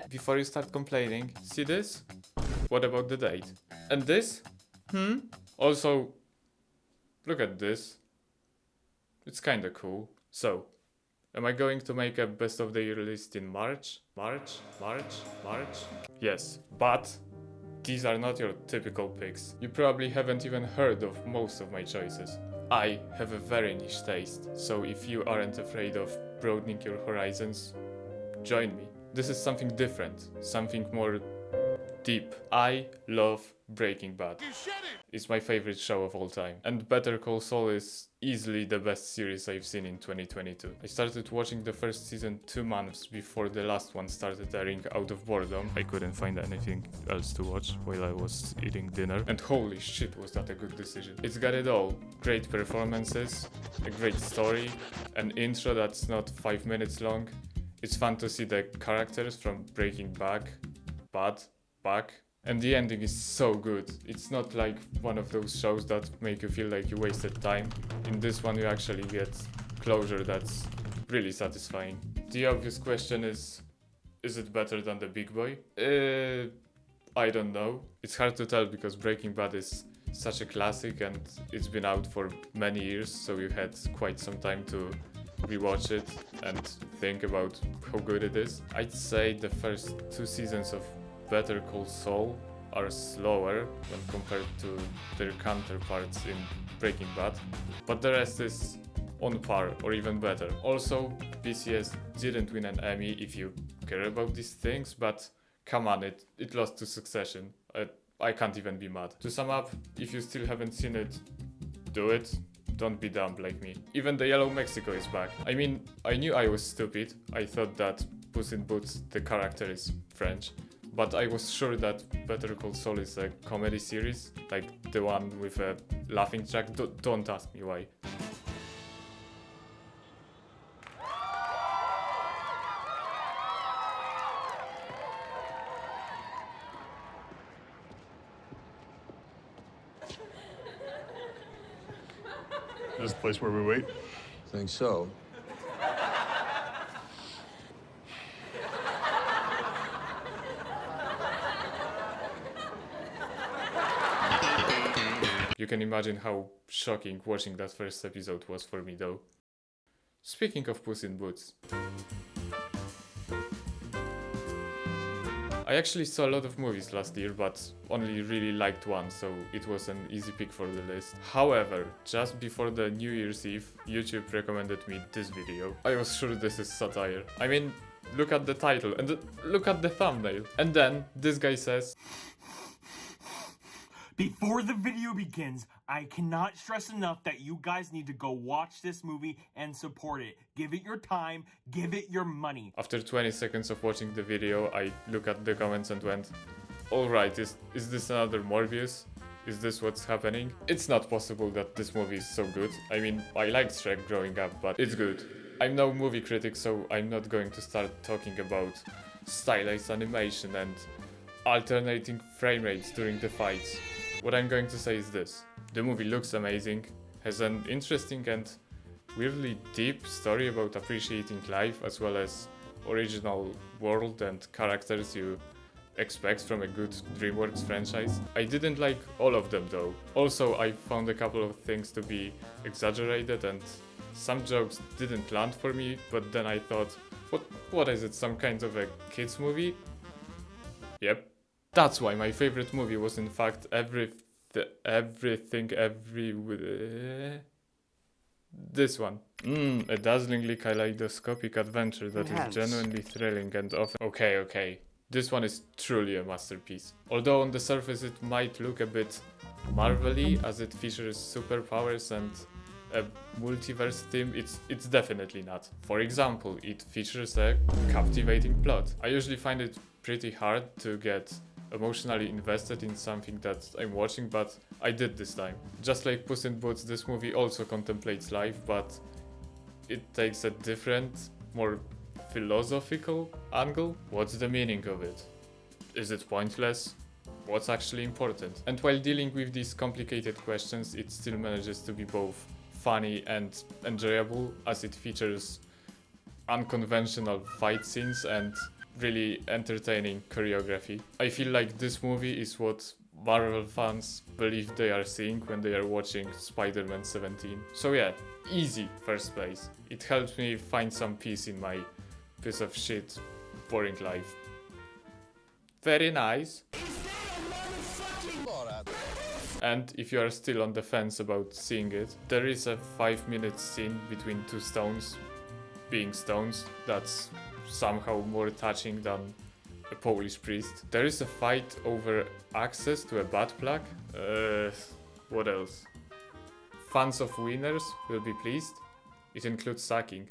Before you start complaining, see this? What about the date? And this? Also, look at this. It's kinda cool. So, am I going to make a best of the year list in March? March? Yes, but these are not your typical picks. You probably haven't even heard of most of my choices. I have a very niche taste, so if you aren't afraid of broadening your horizons, join me. This is something different, something more deep. I love Breaking Bad. It's my favorite show of all time. And Better Call Saul is easily the best series I've seen in 2022. I started watching the first season 2 months before the last one started airing out of boredom. I couldn't find anything else to watch while I was eating dinner. And holy shit, was that a good decision. It's got it all. Great performances, a great story, an intro that's not 5 minutes long. It's fun to see the characters from Breaking Bad back. And the ending is so good. It's not like one of those shows that make you feel like you wasted time. In this one you actually get closure that's really satisfying. The obvious question is it better than The Big Boy? I don't know. It's hard to tell because Breaking Bad is such a classic and it's been out for many years, so you had quite some time to rewatch it and think about how good it is. I'd say the first 2 seasons of Better Call Saul are slower when compared to their counterparts in Breaking Bad, but the rest is on par or even better. Also, BCS didn't win an Emmy if you care about these things, but come on, it lost to Succession. I can't even be mad. To sum up, if you still haven't seen it, do it. Don't be dumb like me. Even the Yellow Mexico is back. I mean, I knew I was stupid. I thought that Puss in Boots, the character, is French. But I was sure that Better Call Saul is a comedy series, like the one with a laughing track. Don't ask me why. This the place where we wait? Think so. You can imagine how shocking watching that first episode was for me though. Speaking of Puss in Boots, I actually saw a lot of movies last year, but only really liked one, so it was an easy pick for the list. However, just before the New Year's Eve, YouTube recommended me this video. I was sure this is satire. I mean, look at the title and look at the thumbnail. And then this guy says, before the video begins, I cannot stress enough that you guys need to go watch this movie and support it. Give it your time, give it your money. After 20 seconds of watching the video, I look at the comments and went, alright, is this another Morbius? Is this what's happening? It's not possible that this movie is so good. I mean, I liked Shrek growing up, but it's good. I'm no movie critic, so I'm not going to start talking about stylized animation and alternating frame rates during the fights. What I'm going to say is this. The movie looks amazing, has an interesting and weirdly deep story about appreciating life as well as original world and characters you expect from a good DreamWorks franchise. I didn't like all of them though. Also, I found a couple of things to be exaggerated and some jokes didn't land for me, but then I thought, what is it, some kind of a kids movie? Yep. That's why my favorite movie was in fact this one. A dazzlingly kaleidoscopic adventure that is genuinely thrilling and often... Okay. This one is truly a masterpiece. Although on the surface it might look a bit Marvel-y as it features superpowers and a multiverse theme, it's definitely not. For example, it features a captivating plot. I usually find it pretty hard to get emotionally invested in something that I'm watching, but I did this time. Just like Puss in Boots, this movie also contemplates life, but it takes a different, more philosophical angle. What's the meaning of it? Is it pointless? What's actually important? And while dealing with these complicated questions, it still manages to be both funny and enjoyable, as it features unconventional fight scenes and really entertaining choreography. I feel like this movie is what Marvel fans believe they are seeing when they are watching Spider-Man 17. So yeah, easy first place. It helps me find some peace in my piece of shit, boring life. Very nice. And if you are still on the fence about seeing it, there is a 5-minute scene between two stones being stones that's somehow more touching than a Polish priest. There is a fight over access to a butt plug. What else? Fans of winners will be pleased. It includes sucking.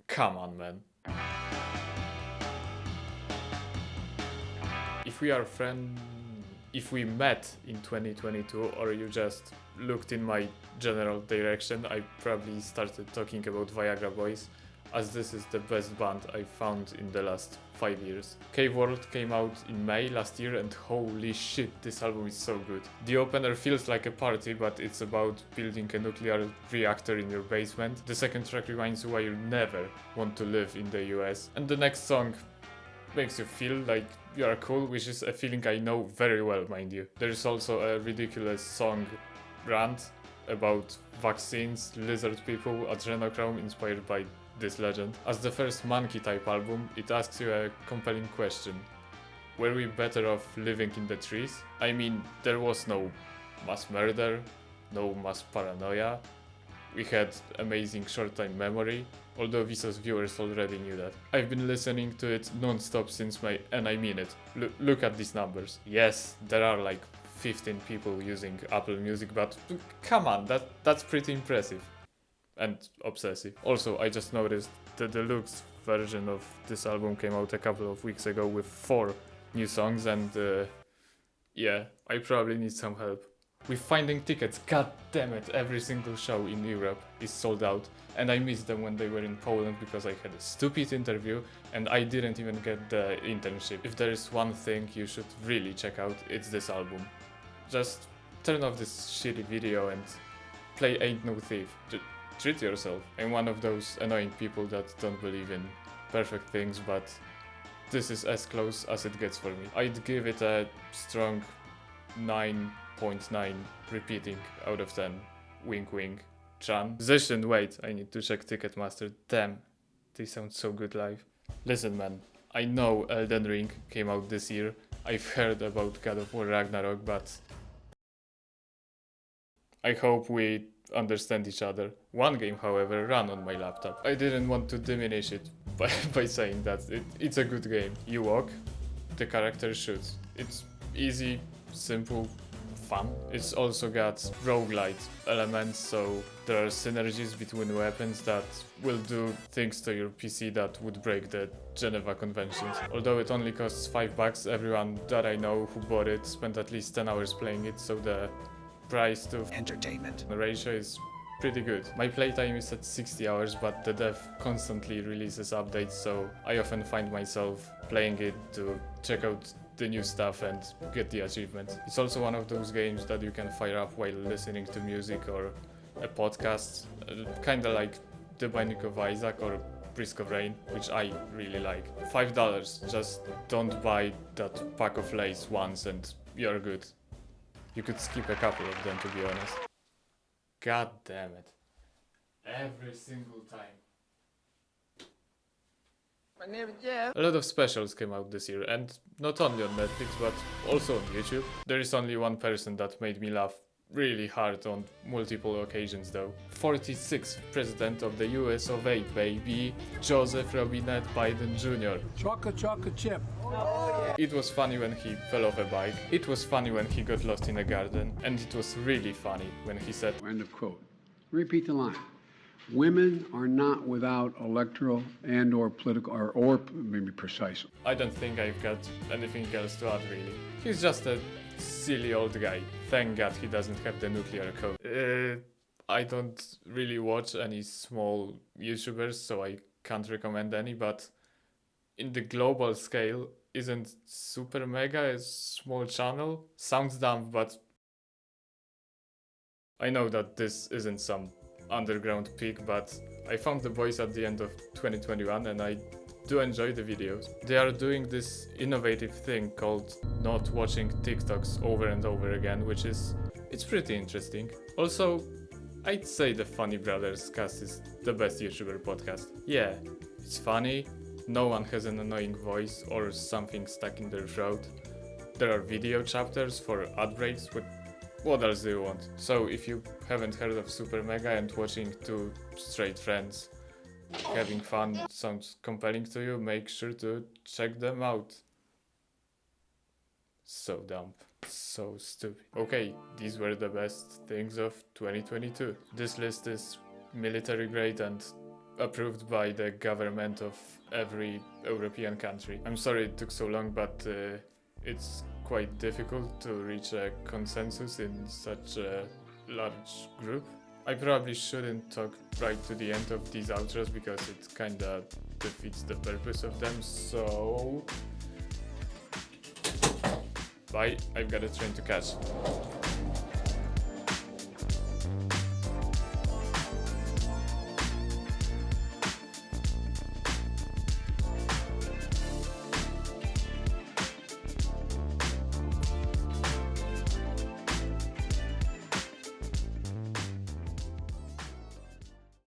Come on, man. If we met in 2022 or you just looked in my general direction, I probably started talking about Viagra Boys, as this is the best band I found in the last 5 years. Cave World came out in May last year and holy shit, this album is so good. The opener feels like a party, but it's about building a nuclear reactor in your basement. The second track reminds you why you never want to live in the US. And the next song makes you feel like you are cool, which is a feeling I know very well, mind you. There is also a ridiculous song rant about vaccines, lizard people, adrenochrome inspired by this legend. As the first Monkey type album, it asks you a compelling question. Were we better off living in the trees? I mean, there was no mass murder, no mass paranoia. We had amazing short-time memory, although Vsauce viewers already knew that. I've been listening to it non-stop since and I mean it. Look at these numbers. Yes, there are like 15 people using Apple Music, but come on, that's pretty impressive. And obsessive. Also, I just noticed the deluxe version of this album came out a couple of weeks ago with 4 new songs and yeah, I probably need some help with finding tickets. God damn it, every single show in Europe is sold out and I missed them when they were in Poland because I had a stupid interview and I didn't even get the internship. If there is one thing you should really check out, it's this album. Just turn off this shitty video and play Ain't No Thief. Treat yourself. I'm one of those annoying people that don't believe in perfect things, but this is as close as it gets for me. I'd give it a strong 9.9 repeating out of 10. Wink wink. Chan. Position, wait, I need to check Ticketmaster. Damn, they sound so good live. Listen man, I know Elden Ring came out this year. I've heard about God of War Ragnarok, but I hope we understand each other. One game, however, ran on my laptop. I didn't want to diminish it by saying that it's a good game. You walk, the character shoots. It's easy, simple, fun. It's also got roguelite elements, so there are synergies between weapons that will do things to your PC that would break the Geneva Conventions. Although it only costs $5, everyone that I know who bought it spent at least 10 hours playing it, so the price to entertainment ratio is pretty good. My playtime is at 60 hours, but the dev constantly releases updates, so I often find myself playing it to check out the new stuff and get the achievements. It's also one of those games that you can fire up while listening to music or a podcast, kinda like The Binding of Isaac or Risk of Rain, which I really like. $5, just don't buy that pack of Lay's once and you're good. You could skip a couple of them, to be honest. God damn it. Every single time. My name is Jeff. A lot of specials came out this year, and not only on Netflix, but also on YouTube. There is only one person that made me laugh really hard on multiple occasions though. 46th President of the US of A, baby. Joseph Robinette Biden Jr. Chocolate chip. It was funny when he fell off a bike, it was funny when he got lost in a garden, and it was really funny when he said, End of quote. Repeat the line. Women are not without electoral and or political or maybe precise. I don't think I've got anything else to add really. He's just a silly old guy. Thank God he doesn't have the nuclear code. I don't really watch any small YouTubers, so I can't recommend any, but in the global scale, isn't Super Mega a small channel? Sounds dumb, but I know that this isn't some underground peak, but I found the boys at the end of 2021 and I do enjoy the videos. They are doing this innovative thing called not watching TikToks over and over again, which is, it's pretty interesting. Also, I'd say the Funny Brothers cast is the best YouTuber podcast. Yeah, it's funny, no one has an annoying voice or something stuck in their throat. There are video chapters for ad breaks, but what else do you want? So if you haven't heard of Super Mega and watching two straight friends having fun sounds compelling to you, make sure to check them out. So dumb. So stupid. Okay, these were the best things of 2022. This list is military grade and approved by the government of every European country. I'm sorry it took so long, but it's quite difficult to reach a consensus in such a large group. I probably shouldn't talk right to the end of these outros because it kinda defeats the purpose of them, so... Bye, I've got a train to catch.